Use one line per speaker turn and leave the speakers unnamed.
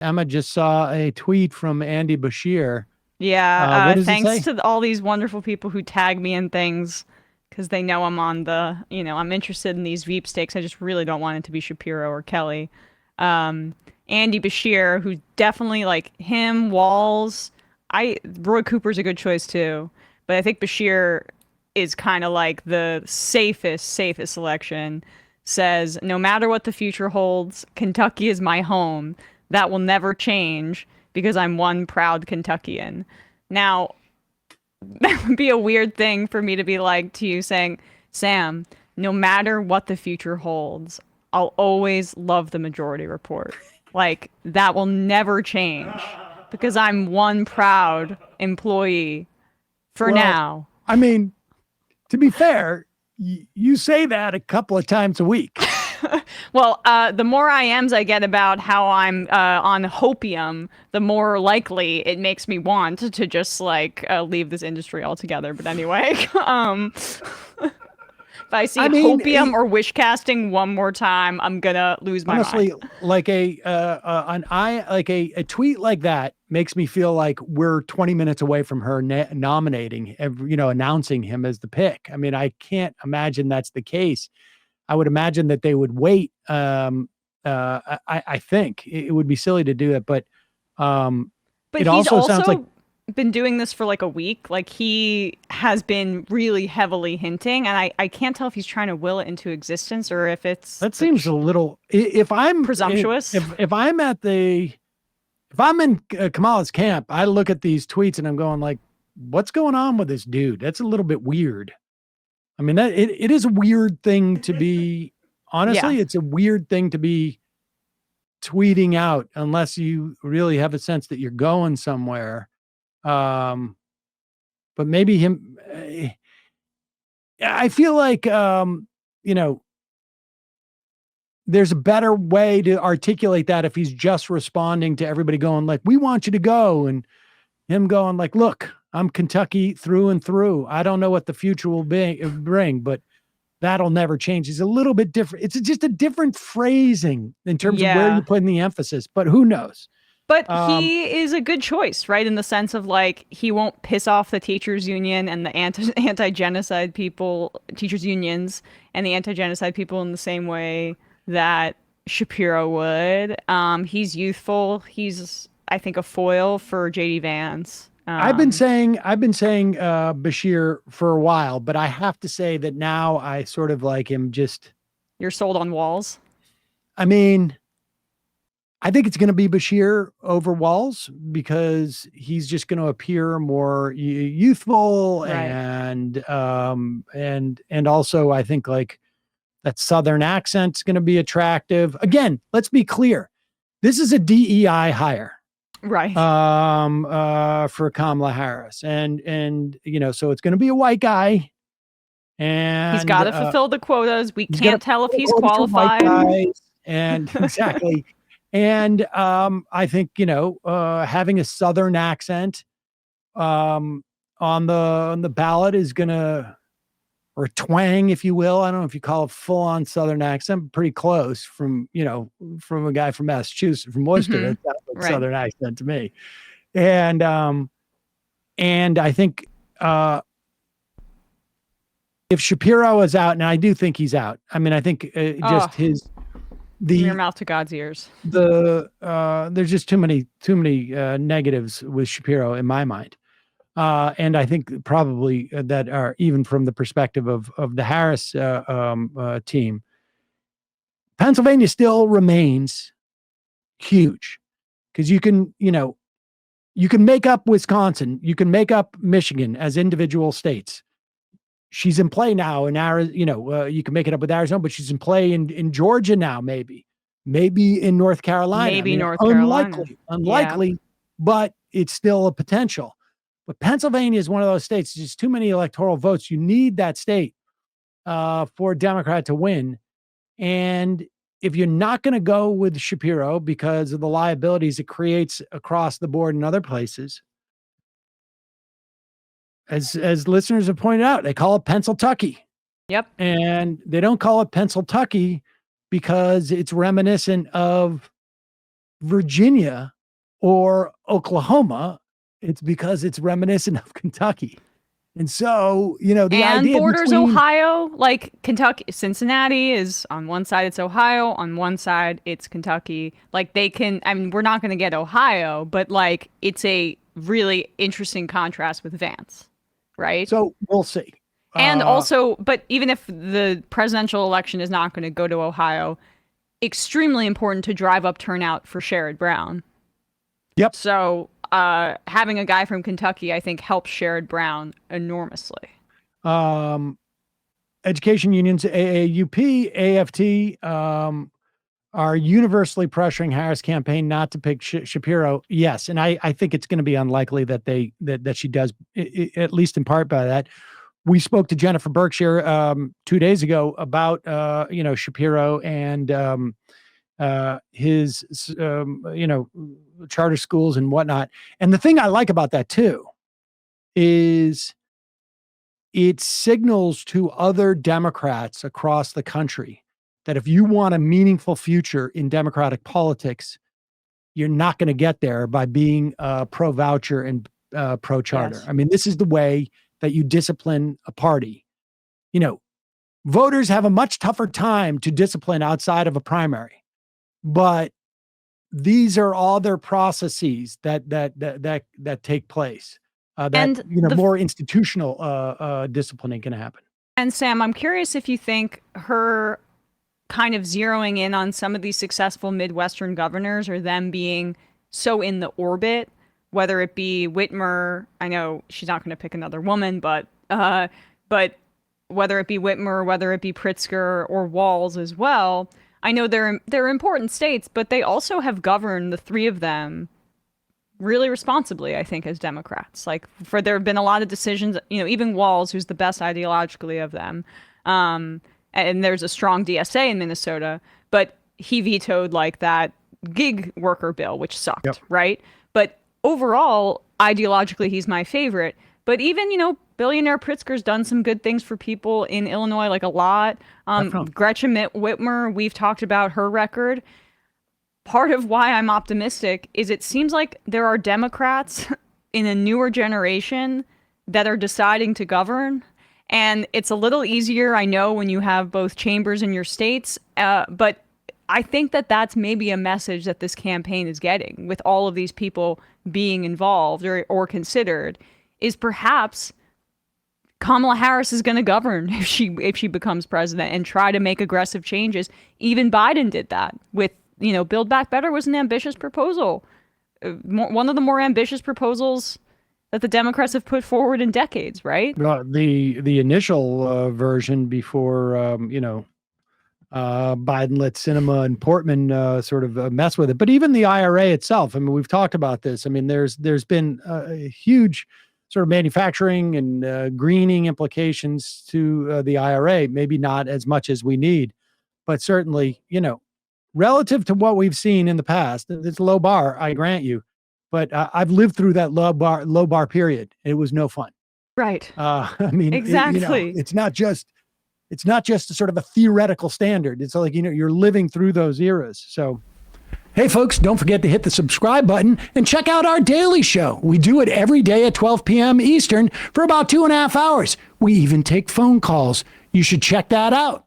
Emma just saw a tweet from Andy Beshear.
Yeah,
What does it
thanks
say?
to all these wonderful people who tag me in things because they know I'm on I'm interested in these Veep stakes. I just really don't want it to be Shapiro or Kelly. Andy Beshear, who definitely like him, Walls. Roy Cooper's a good choice too, but I think Beshear is kind of like the safest selection. Says, no matter what the future holds, Kentucky is my home. That will never change because I'm one proud Kentuckian. Now, that would be a weird thing for me to be like to you saying, Sam, no matter what the future holds, I'll always love the Majority Report. Like, that will never change because I'm one proud employee for
Well,
now.
I mean, to be fair, you say that a couple of times a week.
Well, the more IMs I get about how I'm on hopium, the more likely it makes me want to just like leave this industry altogether. But anyway, if I see
I mean,
hopium or wish casting one more time, I'm gonna lose my mind.
honestly, like a tweet like that makes me feel like we're 20 minutes away from her nominating, announcing him as the pick. I mean, I can't imagine that's the case. I would imagine that they would wait. I think it would be silly to do it, but um,
But
it
he's
also sounds like
also been doing this for like a week. Like he has been really heavily hinting, and I can't tell if he's trying to will it into existence or if it's
that seems
like
a little. If I'm
presumptuous.
if I'm at the if I'm in Kamala's camp, I look at these tweets and I'm going like, what's going on with this dude? That's a little bit weird. I mean, it is a weird thing to be.
Yeah.
Honestly, it's a weird thing to be tweeting out unless you really have a sense that you're going somewhere. Um, but maybe him. I feel like you know, there's a better way to articulate that if he's just responding to everybody going like, "We want you to go," and him going like, "Look, I'm Kentucky through and through. I don't know what the future will bring, but that'll never change." It's a little bit different. It's just a different phrasing in terms of where you
Yeah.
put in the emphasis, but who knows?
But
Um,
he is a good choice, right? In the sense of like he won't piss off the teachers union and the anti-genocide people, teachers unions and the anti-genocide people in the same way that Shapiro would. He's youthful. He's I think a foil for JD Vance.
I've been saying Bashir for a while, but I have to say that now I sort of like him just
You're sold on Walls.
I mean, I think it's going to be Bashir over Walls because he's just going to appear more youthful
Right.
and also I think like that southern accent's going to be attractive. Again, let's be clear. This is a DEI hire
Right.
for Kamala Harris so it's going to be a white guy
He's
and
got to fulfill the quotas. We
he's got
can't tell if
a
he's
quota for white
qualified.
guys and exactly. And I think having a southern accent um, on the ballot is gonna or twang, if you will. I don't know if you call it full on southern accent, pretty close from a guy from Massachusetts, from Worcester.
Hmm.
That sounds like
Right.
southern accent to me. And I think if Shapiro is out, and I do think he's out. I mean, I think
Oh,
just his
from your
the
mouth to God's ears.
there's just too many negatives with Shapiro in my mind. And I think probably that are even from the perspective of the Harris team, Pennsylvania still remains huge because you can make up Wisconsin, you can make up Michigan as individual states. She's in play now in Arizona. You can make it up with Arizona, but she's in play in Georgia now, maybe in North Carolina. I
Maybe
mean,
North Carolina. Yeah.
unlikely, but it's still a potential. But Pennsylvania is one of those states. There's too many electoral votes. You need that state for a Democrat to win. And if you're not going to go with Shapiro because of the liabilities it creates across the board in other places, as listeners have pointed out, they call it Pennsyltucky.
Yep.
And they don't call it Pennsyltucky because it's reminiscent of Virginia or Oklahoma, it's because it's reminiscent of Kentucky. And so, the
and
idea
borders
between
Ohio, like Kentucky, Cincinnati is on one side, it's Ohio, on one side, it's Kentucky. Like they can, I mean, we're not going to get Ohio, but like it's a really interesting contrast with Vance, right?
So we'll see.
And also, but even if the presidential election is not going to go to Ohio, extremely important to drive up turnout for Sherrod Brown.
Yep.
So having a guy from Kentucky, I think, helps Sherrod Brown enormously.
Education unions, AAUP, AFT, are universally pressuring Harris' campaign not to pick Shapiro. Yes, and I think it's going to be unlikely that that she does, at least in part by that. We spoke to Jennifer Berkshire 2 days ago about Shapiro and his charter schools and whatnot. And the thing I like about that too is it signals to other Democrats across the country that if you want a meaningful future in Democratic politics, you're not going to get there by being pro-voucher and pro-charter.
Yes.
I mean, this is the way that you discipline a party. Voters have a much tougher time to discipline outside of a primary, but these are all their processes that take place. More institutional disciplining can happen.
And Sam, I'm curious if you think her kind of zeroing in on some of these successful Midwestern governors or them being so in the orbit, whether it be Whitmer, I know she's not going to pick another woman, but whether it be Whitmer, whether it be Pritzker or Walz as well, I know they're important states, but they also have governed, the three of them, really responsibly, I think, as Democrats. Like, there have been a lot of decisions, even Walz, who's the best ideologically of them, and there's a strong DSA in Minnesota, but he vetoed like that gig worker bill, which sucked,
yep.
right? But overall, ideologically, he's my favorite. But even, billionaire Pritzker's done some good things for people in Illinois, like a lot. Gretchen Whitmer, we've talked about her record. Part of why I'm optimistic is it seems like there are Democrats in a newer generation that are deciding to govern. And it's a little easier, I know, when you have both chambers in your states. But I think that that's maybe a message that this campaign is getting with all of these people being involved or considered, is perhaps Kamala Harris is going to govern if she becomes president and try to make aggressive changes. Even Biden did that with, Build Back Better was an ambitious proposal. One of the more ambitious proposals that the Democrats have put forward in decades, right?
The initial version before, Biden let Sinema and Portman sort of mess with it. But even the IRA itself, I mean, we've talked about this. I mean, there's been a huge sort of manufacturing and greening implications to the IRA, maybe not as much as we need, but certainly, relative to what we've seen in the past, it's a low bar, I grant you, but I've lived through that low bar period. It was no fun.
Right.
I mean,
exactly.
It's not just a sort of a theoretical standard. It's like, you're living through those eras. So, hey folks, don't forget to hit the subscribe button and check out our daily show. We do it every day at 12 p.m. Eastern for about 2.5 hours. We even take phone calls. You should check that out.